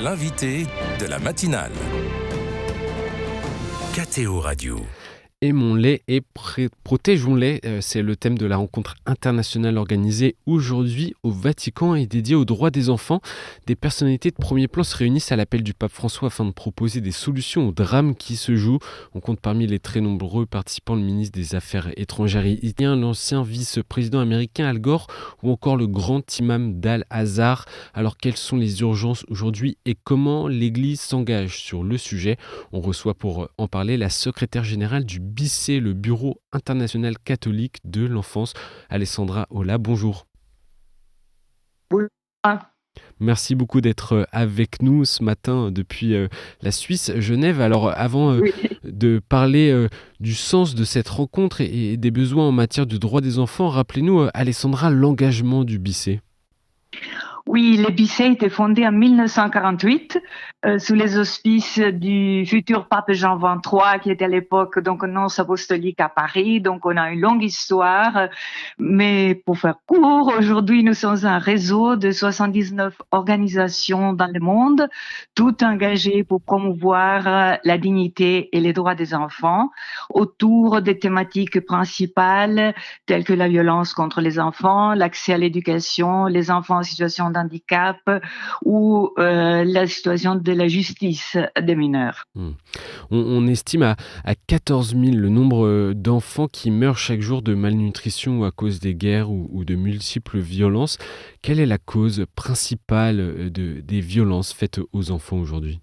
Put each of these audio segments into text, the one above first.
l'invité de la matinale. KTO Radio. Aimons-les et protégeons-les, c'est le thème de la rencontre internationale organisée aujourd'hui au Vatican et dédiée aux droits des enfants. Des personnalités de premier plan se réunissent à l'appel du pape François afin de proposer des solutions aux drames qui se jouent. On compte parmi les très nombreux participants le ministre des Affaires étrangères haïtien, l'ancien vice-président américain Al Gore ou encore le grand imam d'Al-Azhar. Alors quelles sont les urgences aujourd'hui et comment l'Église s'engage sur le sujet? On reçoit pour en parler la secrétaire générale du BICE, le Bureau international catholique de l'enfance, Alessandra Ola. Bonjour. Bonjour. Merci beaucoup d'être avec nous ce matin depuis la Suisse, Genève. Alors avant de parler du sens de cette rencontre et des besoins en matière de droits des enfants, rappelez-nous, Alessandra, l'engagement du BICE. Oui, le BICE a été fondé en 1948 sous les auspices du futur pape Jean XXIII qui était à l'époque donc nonce apostolique à Paris. Donc on a une longue histoire, mais pour faire court, aujourd'hui nous sommes un réseau de 79 organisations dans le monde, toutes engagées pour promouvoir la dignité et les droits des enfants autour des thématiques principales telles que la violence contre les enfants, l'accès à l'éducation, les enfants en situation de handicap ou la situation de la justice des mineurs. On estime à 14 000 le nombre d'enfants qui meurent chaque jour de malnutrition à cause des guerres ou de multiples violences. Quelle est la cause principale des violences faites aux enfants aujourd'hui ?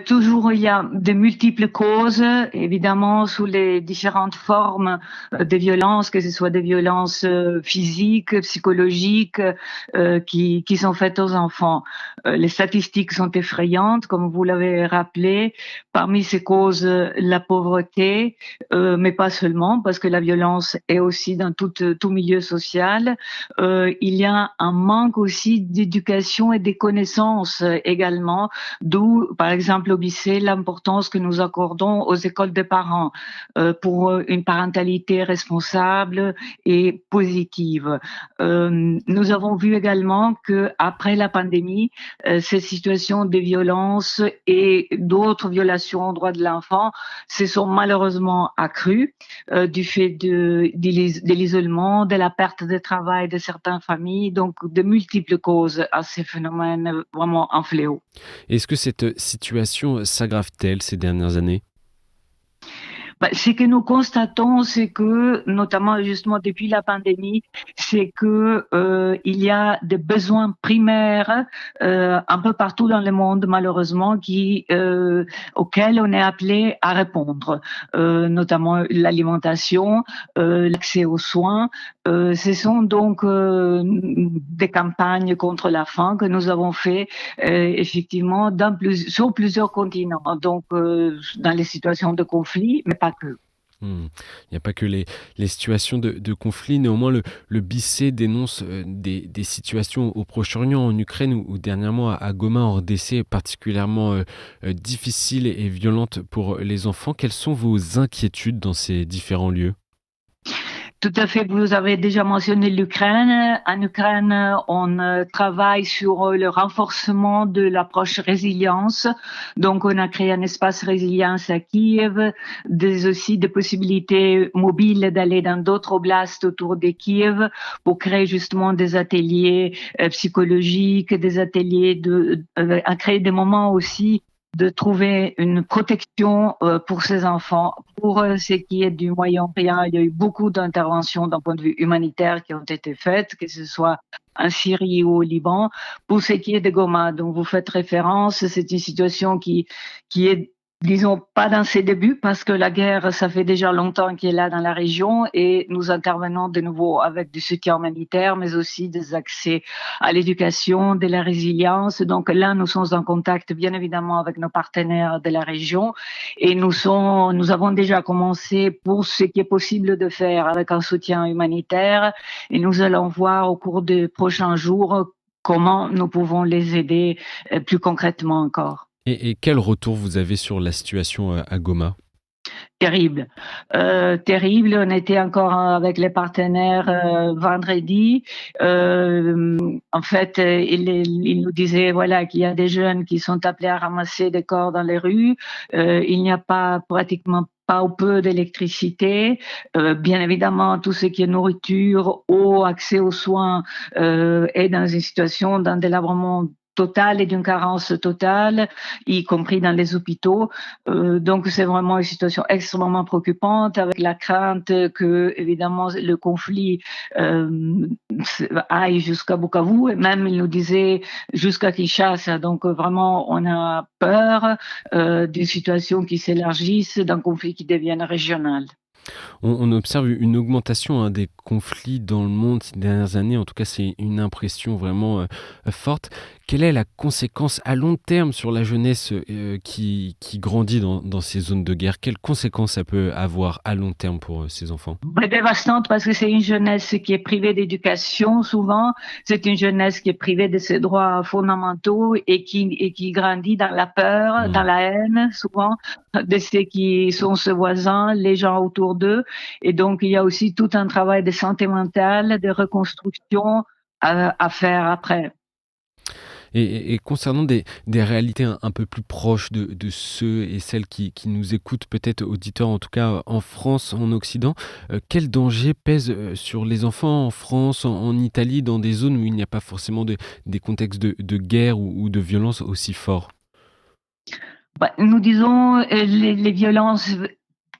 Toujours, il y a de multiples causes, évidemment, sous les différentes formes de violences, que ce soit des violences physiques, psychologiques, qui sont faites aux enfants. Les statistiques sont effrayantes, comme vous l'avez rappelé. Parmi ces causes, la pauvreté, mais pas seulement, parce que la violence est aussi dans tout milieu social. Il y a un manque aussi d'éducation et des connaissances également, d'où, par exemple, au BICE, l'importance que nous accordons aux écoles de parents pour une parentalité responsable et positive. Nous avons vu également que après la pandémie, ces situations de violence et d'autres violations aux droits de l'enfant se sont malheureusement accrues du fait de l'isolement, de la perte de travail de certaines familles, donc de multiples causes à ces phénomènes vraiment un fléau. Est-ce que cette situation s'aggrave-t-elle ces dernières années ? Ce que nous constatons, c'est que, notamment justement depuis la pandémie, c'est que il y a des besoins primaires un peu partout dans le monde, malheureusement, auxquels on est appelé à répondre, notamment l'alimentation, l'accès aux soins. Ce sont donc des campagnes contre la faim que nous avons fait effectivement sur plusieurs continents, donc dans les situations de conflit, mais pas que. Il n'y a pas que les situations de conflit. Néanmoins, le BICE dénonce des situations au Proche-Orient, en Ukraine ou dernièrement à Goma, en RDC, particulièrement difficiles et violentes pour les enfants. Quelles sont vos inquiétudes dans ces différents lieux ? Tout à fait, vous avez déjà mentionné l'Ukraine. En Ukraine, on travaille sur le renforcement de l'approche résilience. Donc, on a créé un espace résilience à Kiev, aussi des possibilités mobiles d'aller dans d'autres oblasts autour de Kiev pour créer justement des ateliers psychologiques, des ateliers à créer des moments aussi de trouver une protection pour ces enfants. Pour ce qui est du Moyen-Orient, il y a eu beaucoup d'interventions d'un point de vue humanitaire qui ont été faites, que ce soit en Syrie ou au Liban. Pour ce qui est de Goma, dont vous faites référence, c'est une situation qui est, disons, pas dans ses débuts, parce que la guerre, ça fait déjà longtemps qu'elle est là dans la région et nous intervenons de nouveau avec du soutien humanitaire, mais aussi des accès à l'éducation, de la résilience. Donc là, nous sommes en contact, bien évidemment, avec nos partenaires de la région et nous avons déjà commencé pour ce qui est possible de faire avec un soutien humanitaire et nous allons voir au cours des prochains jours comment nous pouvons les aider plus concrètement encore. Et quel retour vous avez sur la situation à Goma ? Terrible. Terrible. On était encore avec les partenaires vendredi. En fait, il nous disait voilà qu'il y a des jeunes qui sont appelés à ramasser des corps dans les rues. Il n'y a pas pratiquement pas ou peu d'électricité. Bien évidemment, tout ce qui est nourriture, eau, accès aux soins est dans une situation d'un délabrement total et d'une carence totale, y compris dans les hôpitaux. Donc c'est vraiment une situation extrêmement préoccupante, avec la crainte que évidemment le conflit aille jusqu'à Bukavu, et même il nous disait jusqu'à Kinshasa. Donc vraiment on a peur d'une situation qui s'élargisse, d'un conflit qui devienne régional. On observe une augmentation des conflits dans le monde ces dernières années. En tout cas, c'est une impression vraiment forte. Quelle est la conséquence à long terme sur la jeunesse qui grandit dans ces zones de guerre? Quelles conséquences ça peut avoir à long terme pour ces enfants? Dévastante, parce que c'est une jeunesse qui est privée d'éducation souvent. C'est une jeunesse qui est privée de ses droits fondamentaux et qui grandit dans la peur, dans la haine souvent de ceux qui sont ses voisins, les gens autour d'eux. Et donc il y a aussi tout un travail de santé mentale, de reconstruction à faire après. Et concernant des réalités un peu plus proches de ceux et celles qui nous écoutent, peut-être auditeurs en tout cas en France, en Occident, quel danger pèse sur les enfants en France, en Italie, dans des zones où il n'y a pas forcément des contextes de guerre ou de violence aussi forts? Nous disons les violences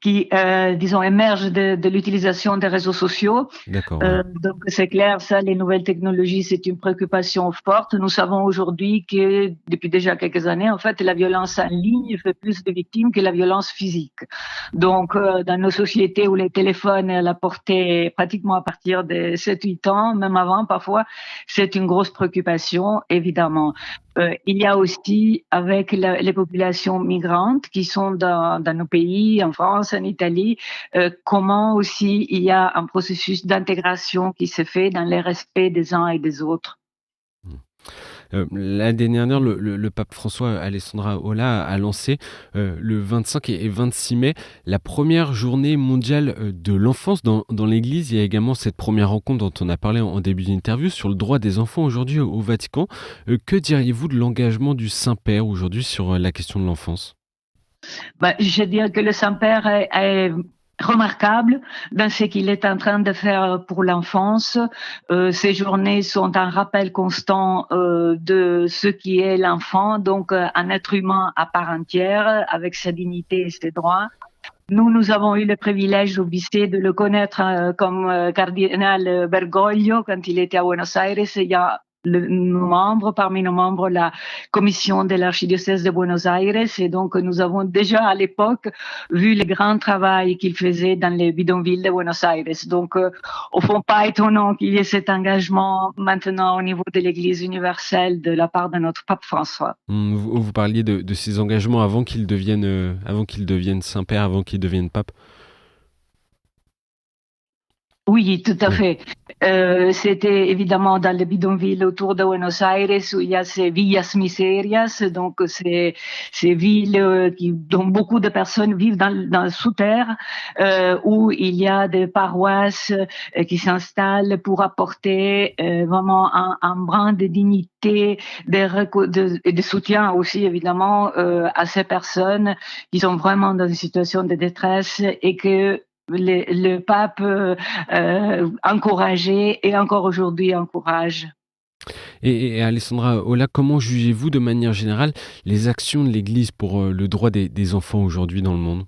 qui, disons, émergent de l'utilisation des réseaux sociaux. D'accord, ouais. Donc c'est clair, ça, les nouvelles technologies, c'est une préoccupation forte. Nous savons aujourd'hui que depuis déjà quelques années, en fait, la violence en ligne fait plus de victimes que la violence physique. Donc dans nos sociétés où les téléphones à la portée pratiquement à partir de 7-8 ans, même avant parfois, c'est une grosse préoccupation, évidemment. Il y a aussi avec les populations migrantes qui sont dans nos pays, en France, en Italie, comment aussi il y a un processus d'intégration qui se fait dans le respect des uns et des autres. L'année dernière, le pape François Alessandra Ola a lancé le 25 et 26 mai la première journée mondiale de l'enfance dans l'Église. Il y a également cette première rencontre dont on a parlé en début d'interview sur le droit des enfants aujourd'hui au Vatican. Que diriez-vous de l'engagement du Saint-Père aujourd'hui sur la question de l'enfance? Je dirais que le Saint-Père est remarquable dans ce qu'il est en train de faire pour l'enfance. Ces journées sont un rappel constant de ce qui est l'enfant, donc un être humain à part entière, avec sa dignité et ses droits. Nous avons eu le privilège au lycée de le connaître comme cardinal Bergoglio quand il était à Buenos Aires. Il y a parmi nos membres, la commission de l'archidiocèse de Buenos Aires. Et donc, nous avons déjà à l'époque vu le grand travail qu'il faisait dans les bidonvilles de Buenos Aires. Donc, au fond, pas étonnant qu'il y ait cet engagement maintenant au niveau de l'Église universelle de la part de notre pape François. Vous parliez de ces engagements avant qu'il devienne Saint-Père, avant qu'il devienne pape. Oui, tout à fait. C'était évidemment dans les bidonvilles autour de Buenos Aires où il y a ces villas miserias, donc ces villes dont beaucoup de personnes vivent dans sous terre, où il y a des paroisses qui s'installent pour apporter vraiment un brin de dignité, et de soutien aussi évidemment à ces personnes qui sont vraiment dans une situation de détresse et que le pape encourageait et encore aujourd'hui encourage. Et Alessandra Ola, comment jugez-vous de manière générale les actions de l'Église pour le droit des enfants aujourd'hui dans le monde?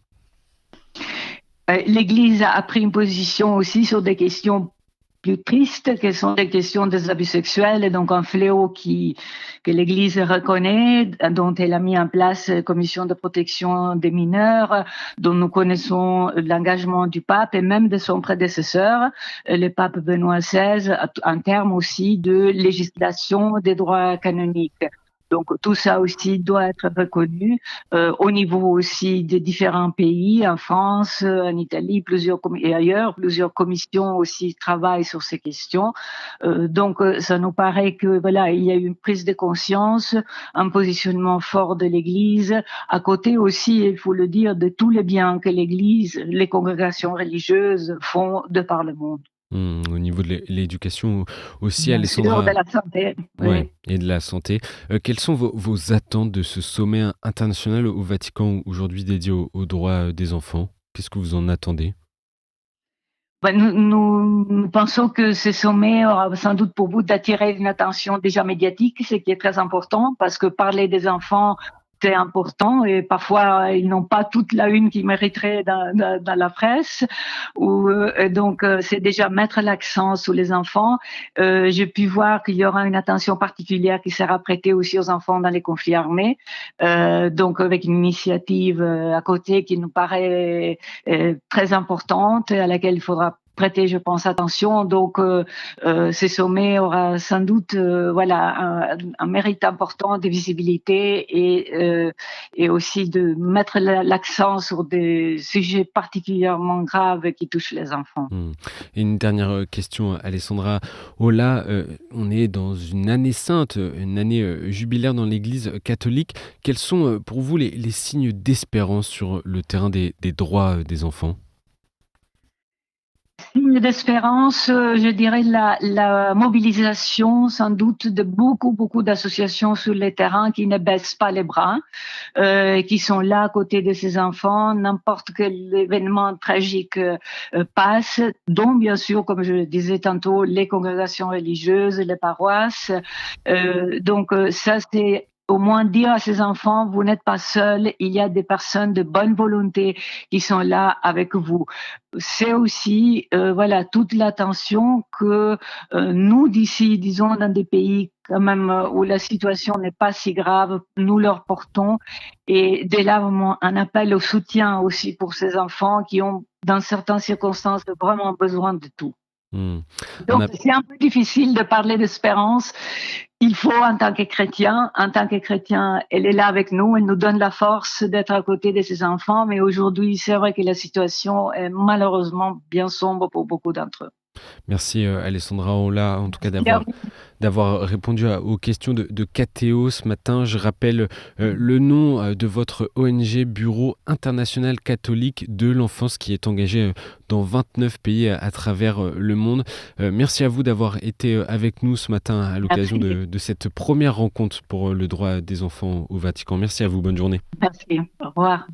L'Église a pris une position aussi sur des questions plus tristes, qui sont les questions des abus sexuels, et donc un fléau que l'Église reconnaît, dont elle a mis en place une commission de protection des mineurs, dont nous connaissons l'engagement du pape et même de son prédécesseur, le pape Benoît XVI, en termes aussi de législation des droits canoniques. Donc tout ça aussi doit être reconnu au niveau aussi des différents pays, en France, en Italie, et ailleurs, plusieurs commissions aussi travaillent sur ces questions. Donc ça nous paraît que voilà, il y a eu une prise de conscience, un positionnement fort de l'Église, à côté aussi, il faut le dire, de tous les biens que l'Église, les congrégations religieuses font de par le monde. Au niveau de l'éducation aussi, Bien sûr, Alessandra, de la santé. ouais, Oui. et de la santé. Quelles sont vos attentes de ce sommet international au Vatican aujourd'hui dédié aux droits des enfants? Qu'est-ce que vous en attendez? Ben, nous pensons que ce sommet aura sans doute pour but d'attirer une attention déjà médiatique, ce qui est très important, parce que parler des enfants, c'est important et parfois ils n'ont pas toute la une qu'ils mériteraient dans la presse. Donc c'est déjà mettre l'accent sur les enfants. J'ai pu voir qu'il y aura une attention particulière qui sera prêtée aussi aux enfants dans les conflits armés. Donc avec une initiative à côté qui nous paraît très importante et à laquelle il faudra prêter, je pense, attention. Donc, ce sommet aura sans doute, voilà, un mérite important de visibilité et aussi de mettre l'accent sur des sujets particulièrement graves qui touchent les enfants. Et une dernière question, Alessandra. Oh là, on est dans une année sainte, une année jubilaire dans l'Église catholique. Quels sont pour vous les signes d'espérance sur le terrain des droits des enfants? Signe d'espérance, je dirais la mobilisation sans doute de beaucoup d'associations sur les terrains qui ne baissent pas les bras, qui sont là à côté de ces enfants, n'importe quel événement tragique passe, dont bien sûr, comme je le disais tantôt, les congrégations religieuses, les paroisses. Donc ça, c'est au moins dire à ces enfants, vous n'êtes pas seuls, il y a des personnes de bonne volonté qui sont là avec vous. C'est aussi voilà toute l'attention que nous d'ici, disons dans des pays quand même où la situation n'est pas si grave, nous leur portons et dès là vraiment un appel au soutien aussi pour ces enfants qui ont dans certaines circonstances vraiment besoin de tout. Mmh. Un Donc c'est un peu difficile de parler d'espérance. Il faut en tant que chrétien, elle est là avec nous, elle nous donne la force d'être à côté de ses enfants, mais aujourd'hui, c'est vrai que la situation est malheureusement bien sombre pour beaucoup d'entre eux. Merci Alessandra Ola, en tout cas Merci à d'avoir répondu aux questions de KTO ce matin. Je rappelle le nom de votre ONG Bureau international catholique de l'enfance qui est engagé dans 29 pays à travers le monde. Merci à vous d'avoir été avec nous ce matin à l'occasion de cette première rencontre pour le droit des enfants au Vatican. Merci à vous, bonne journée. Merci, au revoir.